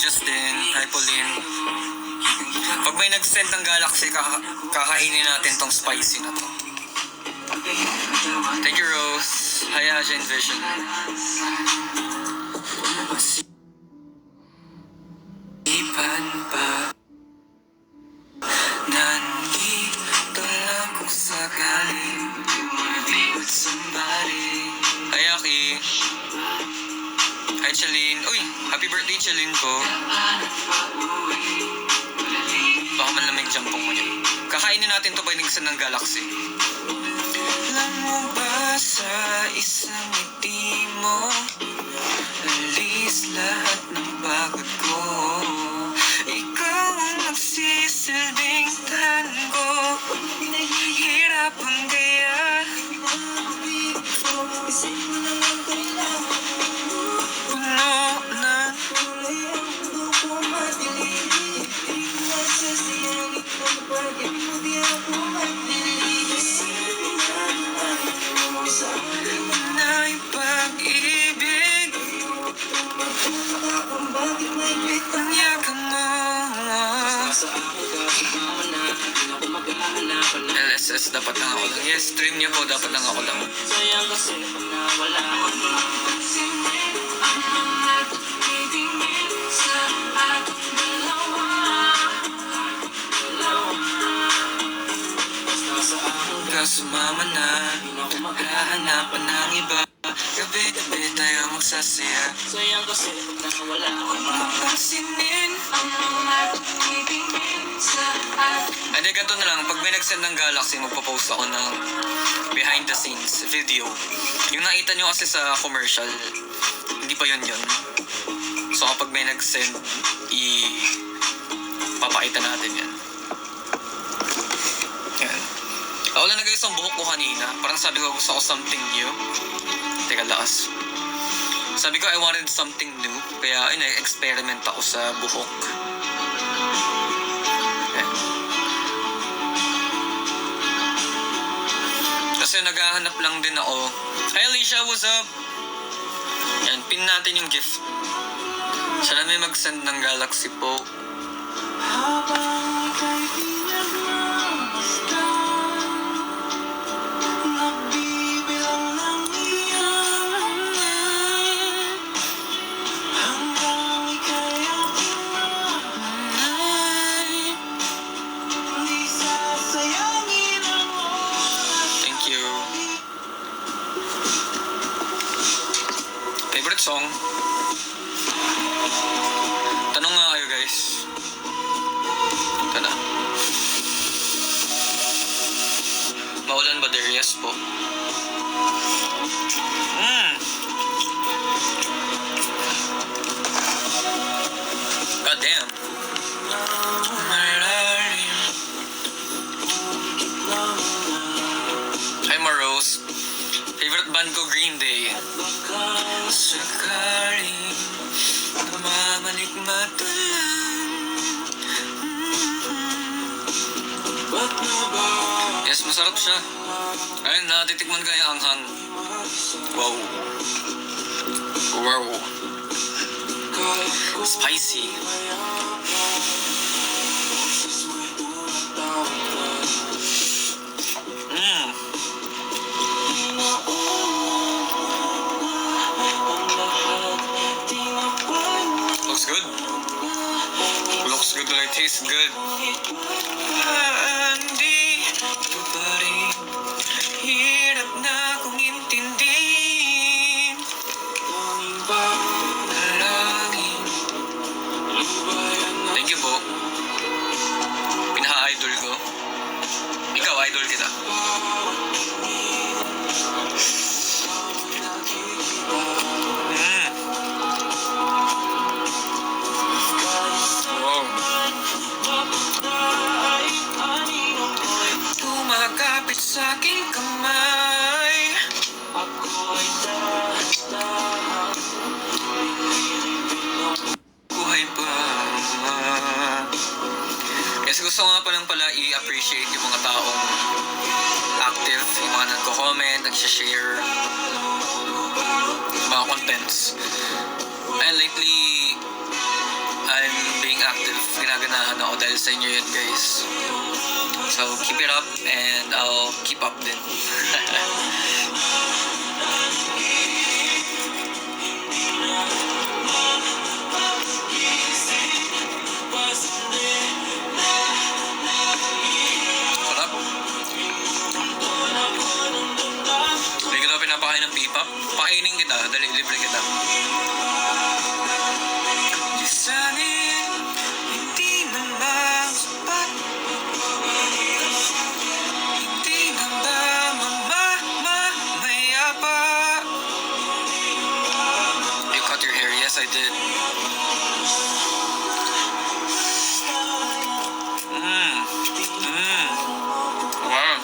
Justin. Hi, Pauline. Pag may nag-send ng Galaxy, kakainin natin tong spicy na to. Thank you, Rose. Hi, Asian Vision. Ipan pa nandito lang kung sakali with somebody. Hi, Aki. Hi, Chalene. Uy, happy birthday, Chalene ko. Baka man lamig jampong mo niya. Kakainin natin to pag nagsan ng Galaxy. Alam mo ba sa isang ngiti mo, alis lahat ng pagod ko. Ikaw ang nagsisilbing tango, hinahihirapan kaya. Puno na na yung pag-ibig, panyakan mo. LSS, dapat lang ako lang. Yes, stream niya po, dapat lang ako lang. Sumama na, hahanapan ng iba. Gabi-gabi tayo magsasaya. Sayang kasi pag nawala ako, mapapansinin ang mga tumibingin sa atin. Hindi, ganito na lang. Pag may nag-send ng Galaxy, magpo-post ako ng behind the scenes video. Yung nakita nyo kasi sa commercial, hindi pa yun. So kapag may nag-send, papakita natin yan. Yan. Ako lang nag-ayos ang buhok ko kanina. Parang sabi ko gusto ko something new. Teka, lakas. Sabi ko I wanted something new. Kaya experiment ako sa buhok. Ayan. Kasi naghahanap lang din ako. Hi Alicia, what's up? Yan, pin natin yung gift. Sana may mag-send ng Galaxy po. Habang ika'y pinagmamasdan, nagbibilang ng iyong hanggang ika'y aking mahalay, di sasayangin ang oras. Thank you. Favorite song? Tanong nga kayo guys. Ito na. Maulan ba there? Yes po. God damn. Hi Maros. Favorite band ko Green Day. Sakaling namamalik matalang. Yes, masarap siya. Ayun, natitikman ko yung anghang. Wow. Wow. Spicy. Looks good. Looks good when it tastes good. Hindi ito pa rin hirap na kong intindihin. Tanging panalangin. Thank you po. Pinaka-idol ko. Ikaw, idol kita. Tumakapit sa aking kamay, ako'y dahan-dahan, buhay pa. Kasi gusto nga pala i-appreciate yung mga taong active, yung mga nagko-comment, nag-share, mga contents. And lately, I dahil sa inyo yun, guys. So, keep it up and I'll keep up din. Sarap. Hindi kita pinapakain ng pipa. Pakainin kita, dali, libre kita. Sanin, hindi na masapat. Hindi na ba mamayapa? You cut your hair? Yes, I did. Wow.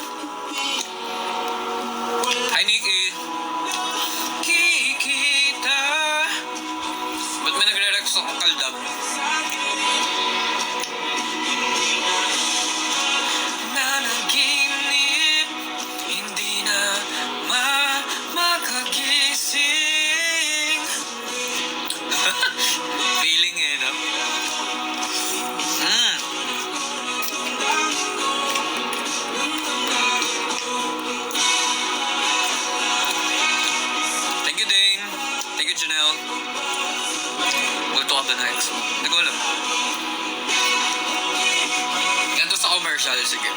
Hi, Nikki. Kikita. Ba't may nagre-rex ako kaldab? Nanaginip, hindi na makagising. Feeling eh, no? Thank you, Dane. Thank you, Janelle. We'll talk the next. Hindi ko alam. Yan to sa commercial, sige.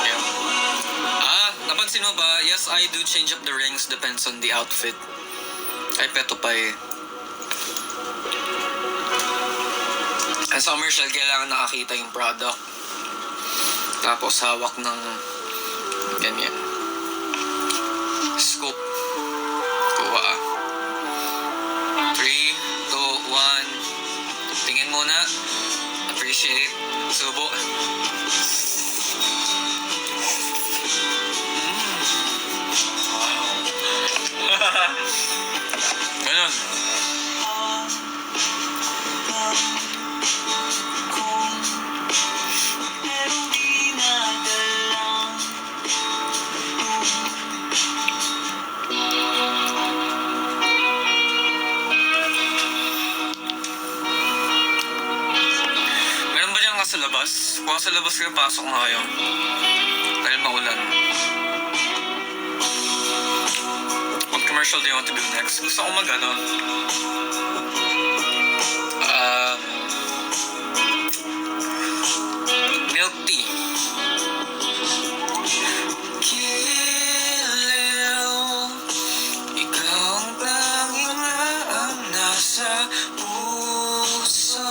Yeah. Napansin mo ba? Yes, I do change up the rings. Depends on the outfit. Ay, peto pa eh. Sa commercial, kailangan nakakita yung product. Tapos hawak ng ganyan. Scoop. Kuha. 3, 2, 1. Tingin muna. Appreciate. Subo. Ganun. Sa labas? Kung sa labas kayo, pasok na kayo. Dahil maulan. What commercial do you want to do next? Gusto ko mag-ano? Milk tea. Kiliw, ikaw ang tanging ang nasa puso.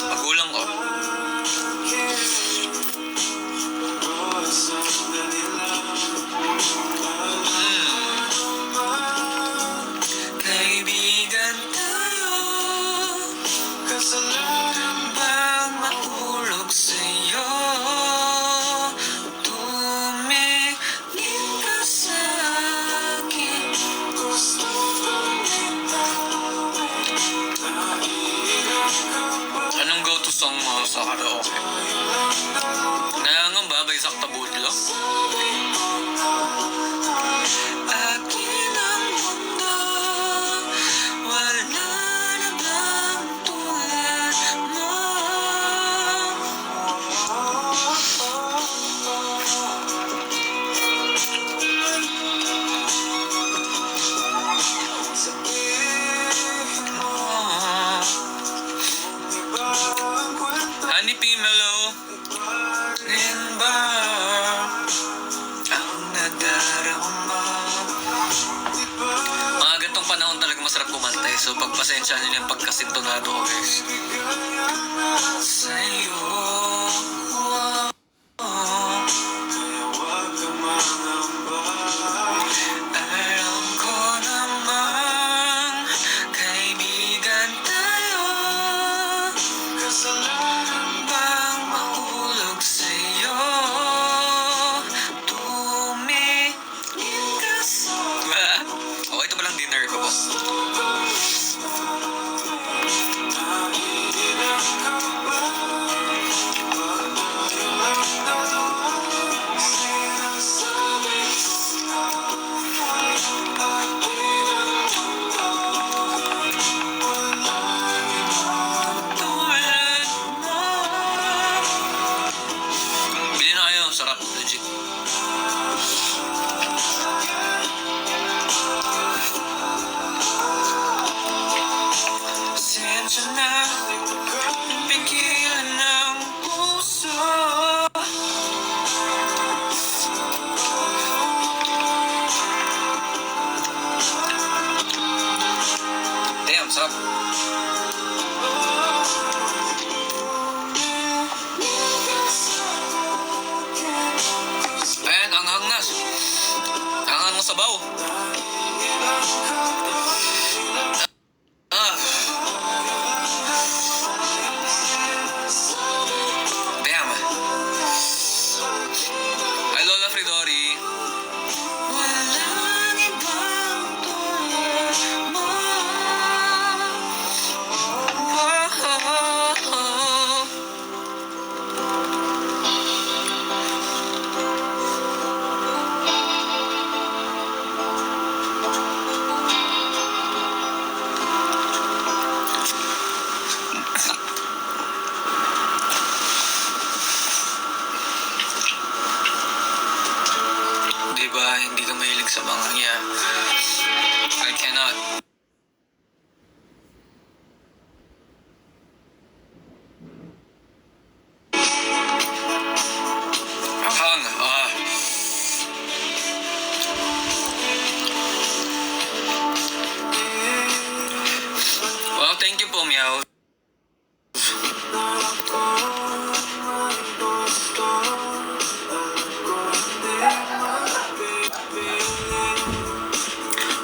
Magulang ko. Kaibigan tayo, kasalanan bang mahulog sa'yo? Tumingin ka sa'kin, gusto kong anong go-to song mo sa karaoke? Nangangamba ba Isaac Tabudlo? Akin ang mundo, wala na bang tulad mo? Honey P. Mellow rin ba ang nadarama? Mga gantong panahon talaga masarap kumantay. So pagpasensya nyo yung pagkasintonado ko, guys. Sa'yo alam ko namang kaibigan tayo. Kasalanan bang mahulog sa'yo? Tumingin ka sa... Oh, ito palang dinner ko po.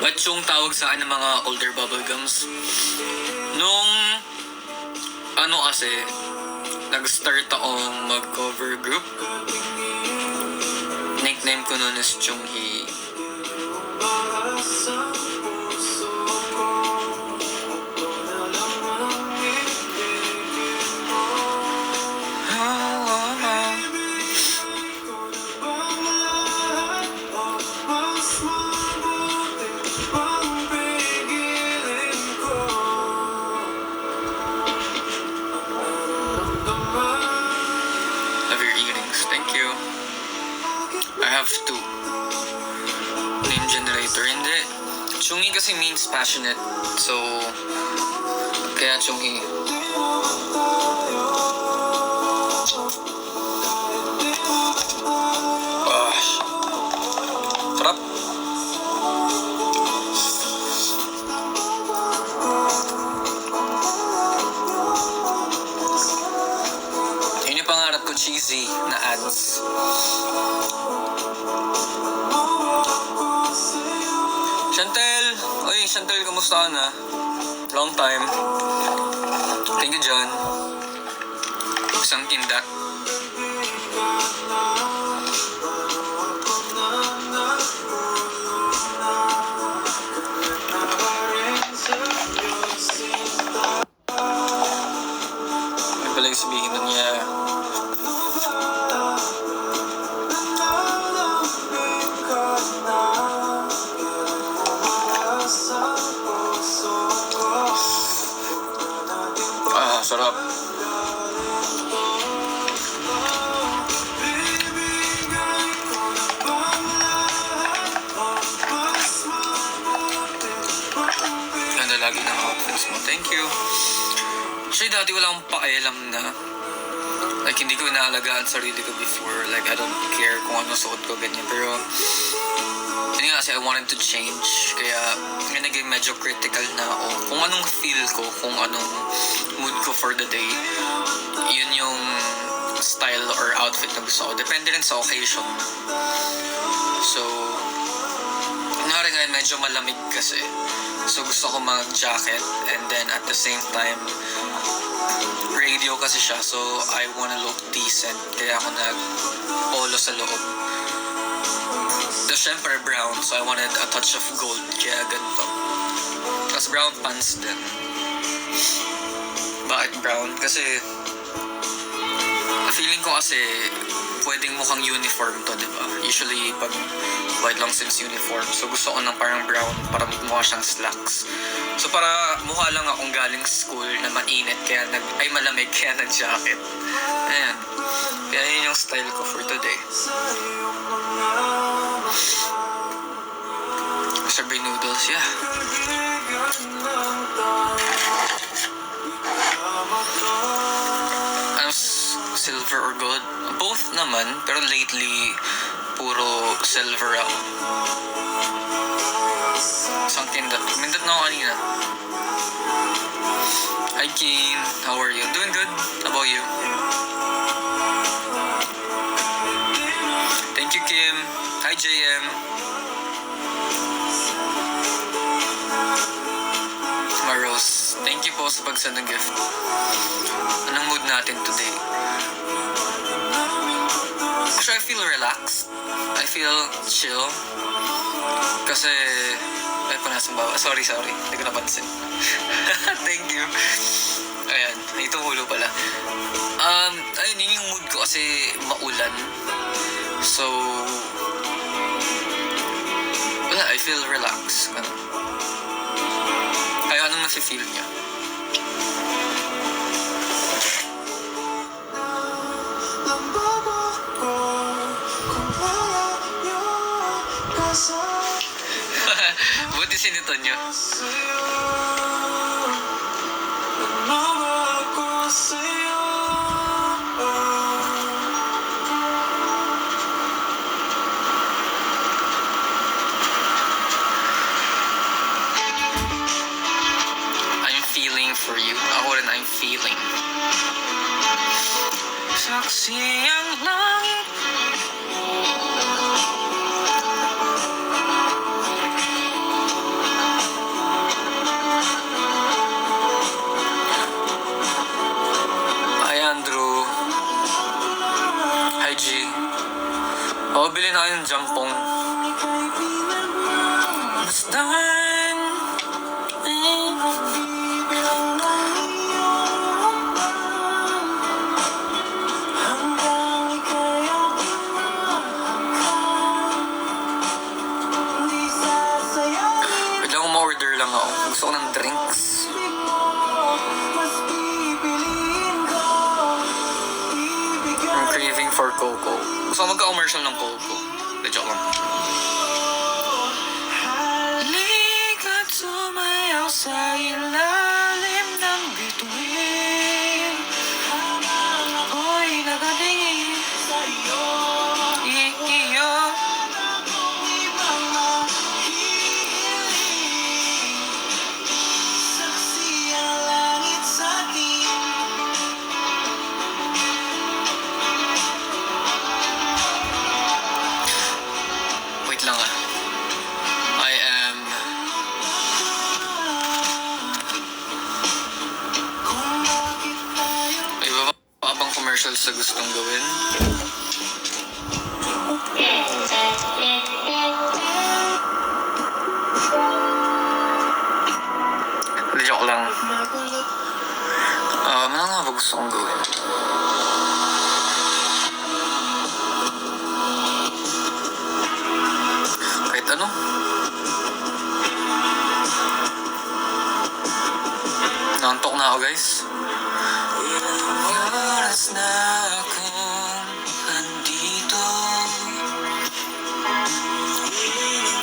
What yung tawag sa akin ng mga older bubblegums? Nung, ano kasi, nag-start akong mag-cover group. Nickname ko nun is Chunghee. Two. Name generator, hindi. Chunghee kasi means passionate. So, kaya Chunghee. Sarap. Yun yung pangarap ko, cheesy na ads. Chantel, kamusta ka na? Long time. Thank you, John. Isang kindat. Ano pala yung sabihin nun niya? Sarap. Ganda lagi ng outfits mo. Thank you. Actually, dati wala akong pakialam na like, hindi ko inaalagaan sarili ko before. Like, I don't care kung ano suot ko, ganyan. Pero, yun nga kasi I wanted to change. Kaya, naging medyo critical na ako. Kung anong feel ko, kung anong mood ko for the day, yun yung style or outfit na gusto ko. Depende rin sa occasion. So, kunwari ngayon medyo malamig kasi. So, gusto ko mag-jacket and then at the same time, radio kasi siya. So, I wanna look decent. Kaya ako nag-polo sa loob. So, syempre brown. So, I wanted a touch of gold. Kaya ganito. Tapos brown pants din. Bakit brown? Kasi feeling ko kasi pwedeng mukhang uniform to, diba? Usually pag white long sleeves uniform. So gusto ko ng parang brown para mukha siyang slacks. So para mukha lang akong galing school na mainit kaya malamig kaya nag-jacket. Ayan. Kaya yun yung style ko for today. Sorbet noodles, yeah. Silver or gold? Both naman, pero lately puro silver ako. Isang tindat. Mindat na ako kanina. Hi Kim, how are you? Doing good. How about you? Thank you Kim. Hi JM. Maros, thank you po sa pagsend ng gift. Anong mood natin today? Actually, I feel relaxed. I feel chill. Kasi, ay ko nasa baba. Sorry. Hindi ko napansin. Thank you. Ayan, ito hulo pala. Ayun, yun yung mood ko kasi maulan. So, wala, I feel relaxed. Kaya anong nafe-feel niya? Buti sinito nyo. I'm feeling for you. Ako rin I'm feeling. Saksi ang langit. yung jampong. Bastan. Biglang ma-order lang ako. Gusto ko ng drinks. I'm craving for cocoa. Gusto ko magka-commercial ng cocoa. Joke lang. Halika't sumayaw sa ilalim ng bituin. Habang ako'y nakatingin sa iyo. Wait lang ah. I am... May iba pa bang commercials sa gustong gawin? Hindi, joke lang. Ano nga ba gusto kong gawin? Kahit ano? Nantok na ako, guys. Oras na akong andito.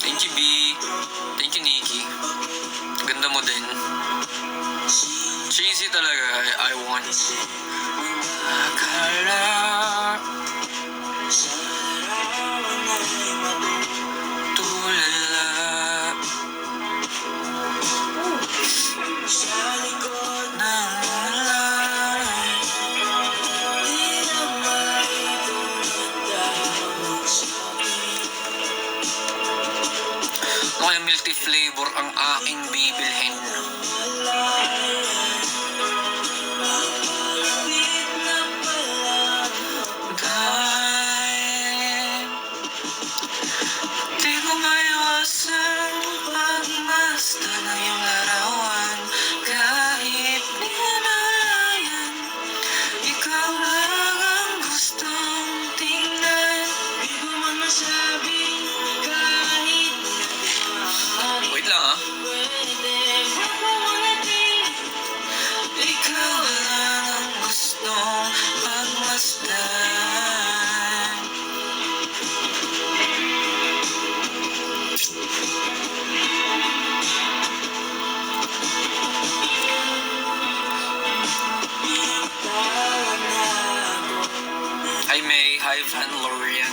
Thank you, B. Thank you, Nikki. Ganda mo din. Cheesy talaga. I want. Akala tulala sa likod ng ulan. Di na maitutawag sa'kin. Kaya multi-flavor ang aking bibilhin. Di ko maiwasan pagmasdan ng iyong larawan. Kahit di malayan, ikaw lang ang gustong tingnan. Di ko man masabing kahit wait lang ah. Ikaw lang ang gustong pagmasdan. Hi May, hi Van Lorian.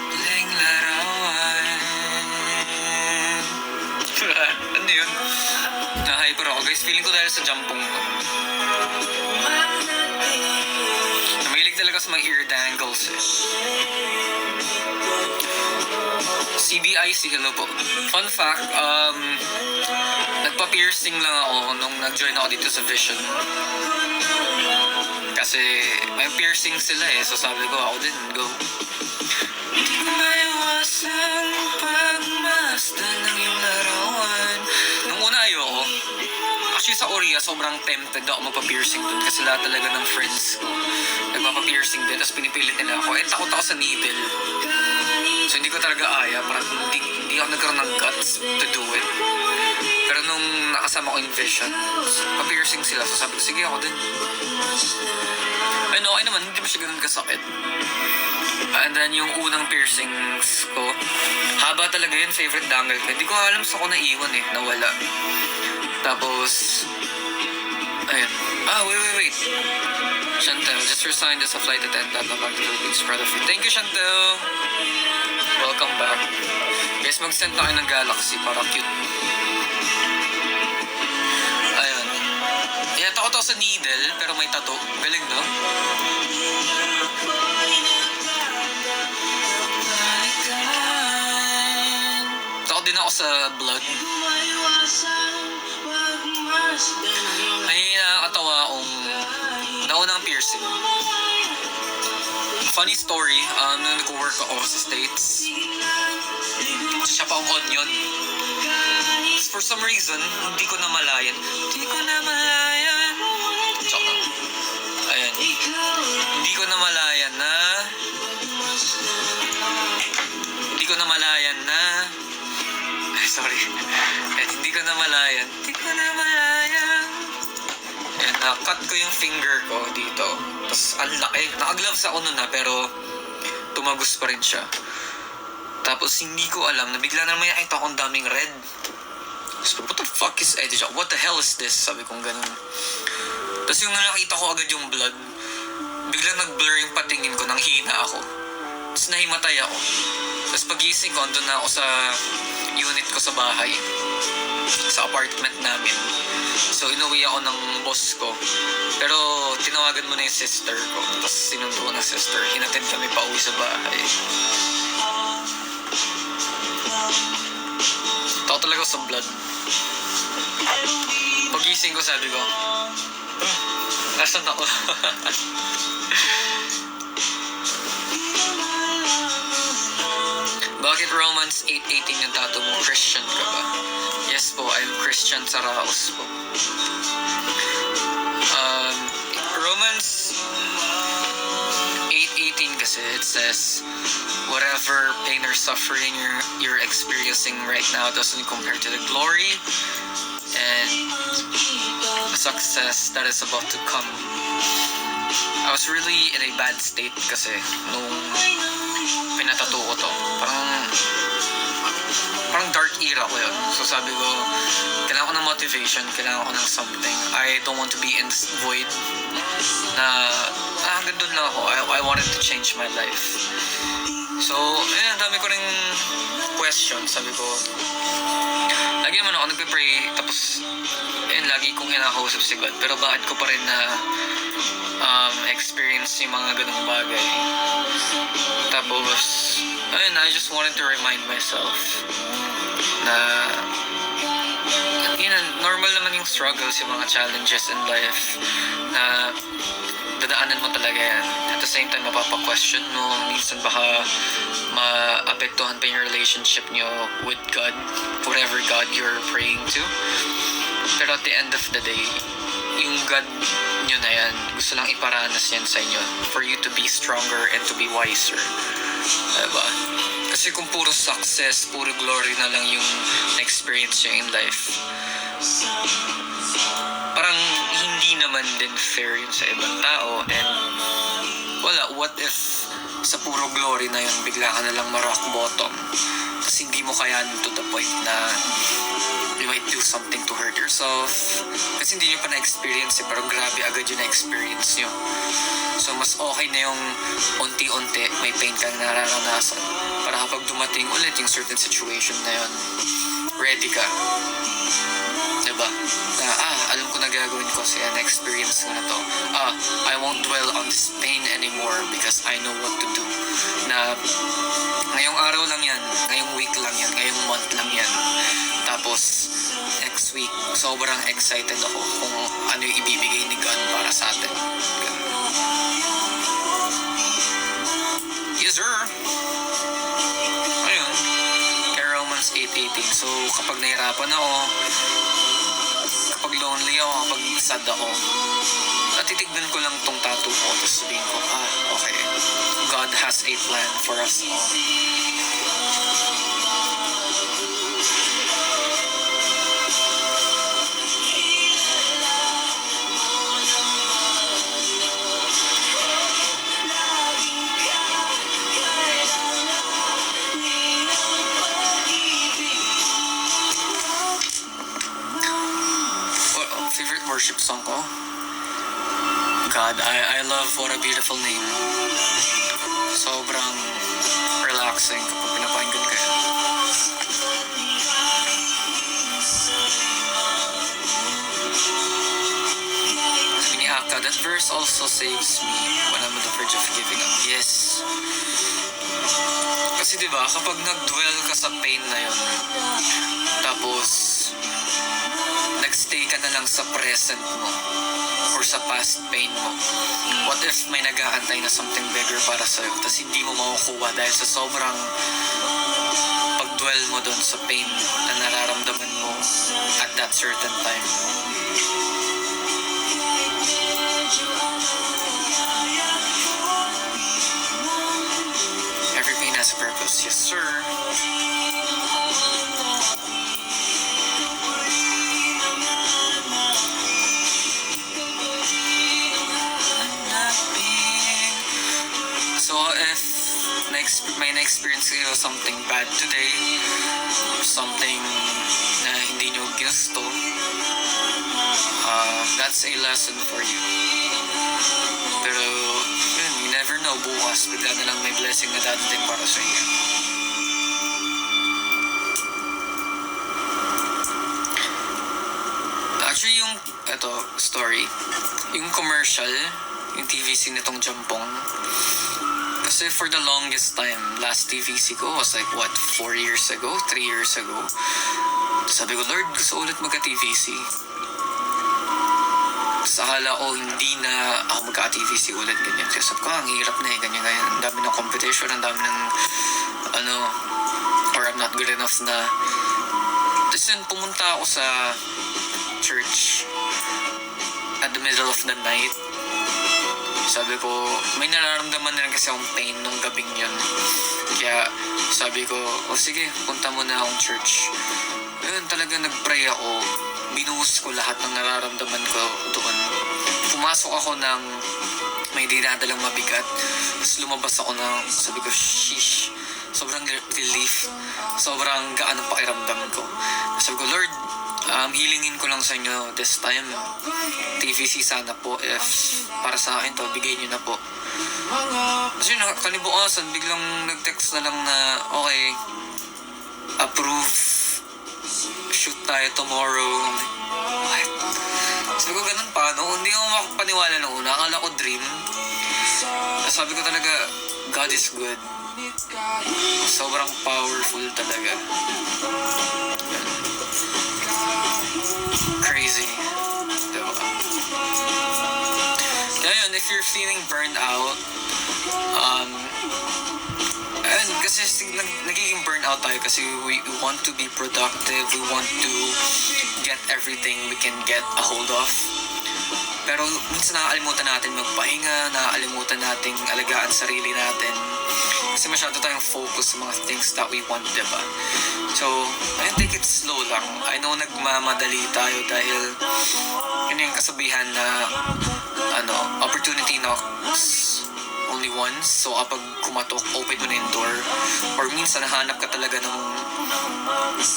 Piling larawan. Ano yun? Na-hyper ako guys, feeling ko dahil sa jampong ko. Namahilig talaga sa mga ear dangles eh. CBIC, hello po. Fun fact, nagpa-piercing lang ako nung nag-join ako dito sa Vision. Kasi may piercing sila eh, so sabi ko ako din, go. Di ko maiwasan pagmasdan ng iyong larawan. Nung una ayoko. Actually sa Korea, sobrang tempted ako magpa-piercing dun kasi lahat talaga ng friends ko nagpapa-piercing din, tapos pinipilit nila ako. Takot ako sa needle. So hindi ko talaga aya, parang hindi ako nagkaroon ng guts to do it. Pero nung nakasama ko yung Vision, pa-piercing sila, so sabi ko, sige ako din. Ano, okay naman, hindi ba siya ganun kasakit? And then yung unang piercings ko, haba talaga yun, favorite dangle ko. Hindi ko alam sa ko naiwan eh, nawala. Tapos, ayun. Wait. Chantel, just resigned as a flight attendant. I'm back to the Philippines, proud of you. Thank you, Chantel. Welcome back. Guys, mag-send na kayo ng Galaxy para cute. Ayun. Yeah, takot ako sa needle, pero may tattoo. Galing, no? din ako sa blood. May nakakatawa akong naunang piercing. Funny story, nung nag-work ako sa States, siya pa ang onion. For some reason, hindi ko namalayan. Tsaka lang. Ayan. Hindi ko namalayan na sorry. Ayan, hindi ko namalayan. Ayan, cut ko yung finger ko dito. Tapos, ang laki. Naka-gloves ako nun pero tumagos pa rin siya. Tapos, hindi ko alam na bigla na may nakita akong daming red. So, what the fuck is Edge? What the hell is this? Sabi kong ganun. Tapos yung nakita ko agad yung blood, biglang nag-blur yung patingin ko, nang hina ako. Tapos nahimatay ako. Tapos pagising ko, andun na ako sa unit ko sa bahay. Sa apartment namin. So inuwi ako ng boss ko. Pero tinawagan mo na yung sister ko. Tapos sinundo ko ng sister. Hinatid kami pa uwi sa bahay. Tao talaga sa blood. Pagising ko, sabi ko, nasaan ako? Bakit Romans 8:18 yung tattoo mo? Christian ka ba? Yes po, I'm Christian sa Raos po. Romans 8:18 kasi it says, whatever pain or suffering you're experiencing right now doesn't compare to the glory and success that is about to come. I was really in a bad state kasi nung pinatato ko to. Parang dark era ko yun. So sabi ko, kailangan ko ng motivation, kailangan ko ng something. I don't want to be in this void na hanggang dun lang ako. I wanted to change my life. So, ayun, dami ko ring question. Sabi ko, lagi naman ako nagpe-pray, tapos ayun, lagi kong kinakausap si God. Pero bakit ko pa rin na experience yung mga ganung bagay? Tapos, ayun, I just wanted to remind myself na yun, normal naman yung struggles, yung mga challenges in life na dadaanan mo talaga yan. At the same time, mapapa-question mo. Minsan baka maapektuhan pa yung relationship nyo with God, whatever God you're praying to. Pero at the end of the day, yung God nyo na yan, gusto lang iparanas yan sa inyo for you to be stronger and to be wiser. Diba? Kasi kung puro success, puro glory na lang yung na-experience nyo in life, parang hindi naman din fair yun sa ibang tao. And wala, what if sa puro glory na yun, bigla ka na lang ma-rock bottom, tapos hindi mo kayanin to the point na you might do something to hurt yourself kasi hindi nyo pa na-experience pero grabe agad yung na-experience nyo. So mas okay na yung unti-unti may pain kang nararanasan para kapag dumating ulit yung certain situation na yun, ready ka. Diba? Na, alam ko na gagawin ko kasi na-experience ko na to. I won't dwell on this pain anymore because I know what to do. Na ngayong araw lang yan, ngayong week lang yan, ngayong month lang yan. Tapos next week, sobrang excited ako kung ano yung ibibigay ni God para sa atin. Yes sir! Ayun, kay Romans 8:18. So kapag nahirapan ako, kapag lonely ako, kapag sad ako, titignan ko lang tong tattoo ko, tapos sabihin ko, okay, God has a plan for us all. Favorite worship song ko? God, I love What a Beautiful Name. Sobrang relaxing kapag pinapakinggan ko yan. Sabi ni Aka, that verse also saves me when I'm on the verge of giving up. Yes. Kasi diba, kapag nag-dwell ka sa pain na yun, lang sa present mo or sa past pain mo. What if may nag-aantay na something bigger para sa'yo, tapos hindi mo makukuha dahil sa sobrang pag-dwell mo doon sa pain na nararamdaman mo at that certain time. Every pain has a purpose, yes sir. So if may na-experience kayo something bad today, something na hindi nyo ginusto, that's a lesson for you. Pero yun, you never know, bukas bigla na lang may blessing na dadating para sa iyo. Actually yung story, yung commercial, yung TVC nitong Jampong, kasi for the longest time, last TVC ko was like 4 years ago, 3 years ago. Sabi ko, Lord, gusto ulit magka-TVC. Tapos akala ko hindi na ako magka-TVC ulit, ganyan. Kasi sabi ko, ang hirap na ganyan. Ang dami ng competition, ang dami ng or I'm not good enough na. Tapos yun, pumunta ako sa church at the middle of the night. Sabi ko, may nararamdaman na rin kasi akong pain nung gabing yun. Kaya sabi ko, sige, punta muna akong church. Ayun, talaga nag-pray ako. Binuhos ko lahat ng nararamdaman ko doon. Pumasok ako ng may dinadalang mabigat. Tapos lumabas ako ng, sabi ko, sheesh. Sobrang relief. Sobrang gaan ang pakiramdam ko. Sabi ko, Lord, hilingin ko lang sa inyo this time. TVC sana po, if para sa akin to, bigay nyo na po. Kasi kalibukasan, biglang nag-text na lang na, okay, approve, shoot tayo tomorrow. What? Sabi ko, ganun pa, no? Hindi ako makapaniwala nung una. Akala ko dream. Sabi ko talaga, God is good. Sobrang powerful talaga. Crazy. Diba? Kaya yun, if you're feeling burned out, and kasi nagiging burnout tayo kasi we want to be productive, we want to get everything we can get a hold of. Pero minsan nakakalimutan natin magpahinga, nakakalimutan natin alagaan sarili natin. Kasi masyado tayong focus sa mga things that we want, diba? So, ayun, take it slow lang. I know nagmamadali tayo dahil yun yung kasabihan na opportunity knocks only once. So, kapag kumatok, open mo na yung door. Or minsan, nahanap ka talaga ng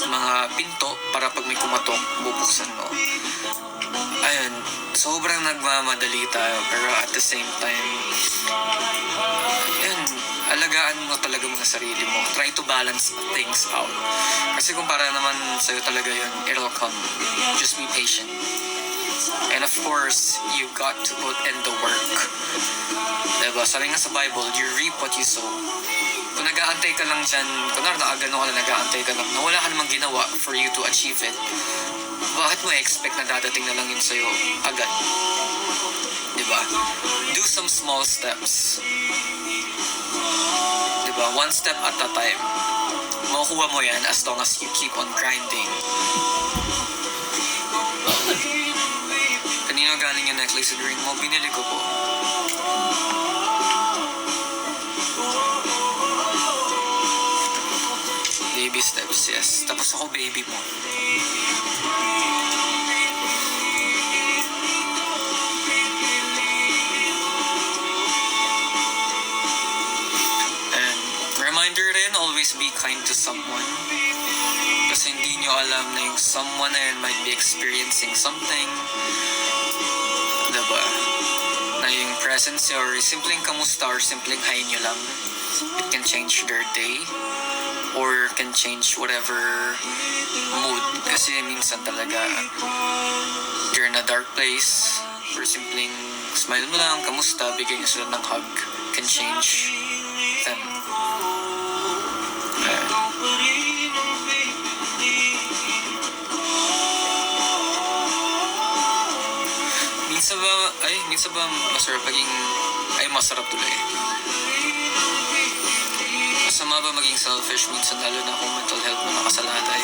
mga pinto para pag may kumatok, bubuksan mo. Ayun, sobrang nagmamadali tayo. Pero at the same time, ayun, alagaan mo talaga mga sarili mo. Try to balance things out. Kasi kung para naman sa'yo talaga yun, it'll come. Just be patient. And of course, you got to put in the work. Diba? Sabi nga sa Bible, you reap what you sow. Kung nag-aantay ka lang dyan, kunwari nakagano ka lang, nag-aantay ka lang, na wala ka namang ginawa for you to achieve it, bakit mo expect na dadating na lang yun sa'yo agad? Diba? Do some small steps. Diba? One step at a time. Makukuha mo yan as long as you keep on grinding. Kanina galing yung necklace ring mo, binili ko po. Baby steps, yes. Tapos ako baby mo. And reminder rin, always be kind to someone. Kasi hindi nyo alam na yung someone na yun might be experiencing something. Diba? Na yung presence nyo or simpleng kamusta or simpleng hi nyo lang, it can change their day or can change whatever mood. Kasi minsan talaga you're in a dark place or simpleng smile mo lang, kamusta, bigay nyo sila ng hug, can change them. minsan ba masarap maging, masarap tuloy. Masama ba maging selfish minsan, lalo na kung mental health mo nakasalalay?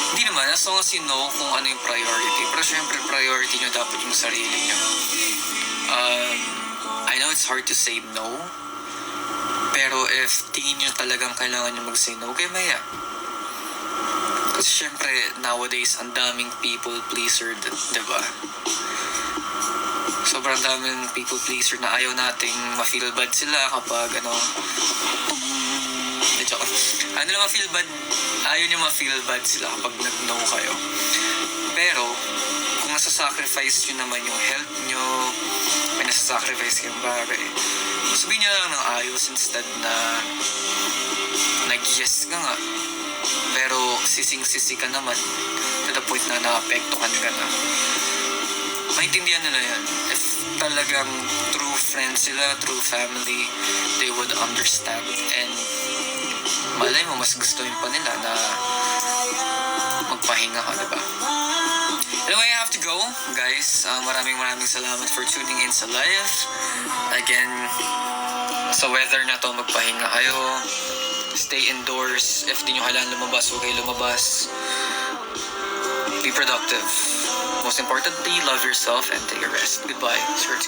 Hindi naman, as long as you know kung ano yung priority. Pero syempre, priority nyo dapat yung sarili nyo. I know it's hard to say no. Pero if tingin nyo talagang kailangan nyo mag-say no, okay, maya. Kasi syempre, nowadays, ang daming people pleaser, diba? Sobrang daming people pleaser na ayaw nating ma-feel bad sila kapag ano na ma-feel bad, ayaw nyo ma-feel bad sila kapag nag-no kayo. Pero, kung nasa-sacrifice nyo naman yung health nyo, may nasa-sacrifice kayong bagay, sabihin nyo lang ng ayos instead na nag-yes ka nga. Pero sising-sisi ka naman to the point na naapektuhan ka na. Maintindihan nila yan. If talagang true friends sila, true family, they would understand. And malay mo, mas gustuin pa nila na magpahinga ka, diba? Anyway, I have to go, guys. Maraming salamat for tuning in sa live. Again, sa weather na to, magpahinga kayo. Stay indoors. If di nyo kailangan lumabas, huwag kayo lumabas. Be productive. Most importantly, love yourself and take a rest. Goodbye. Skirt.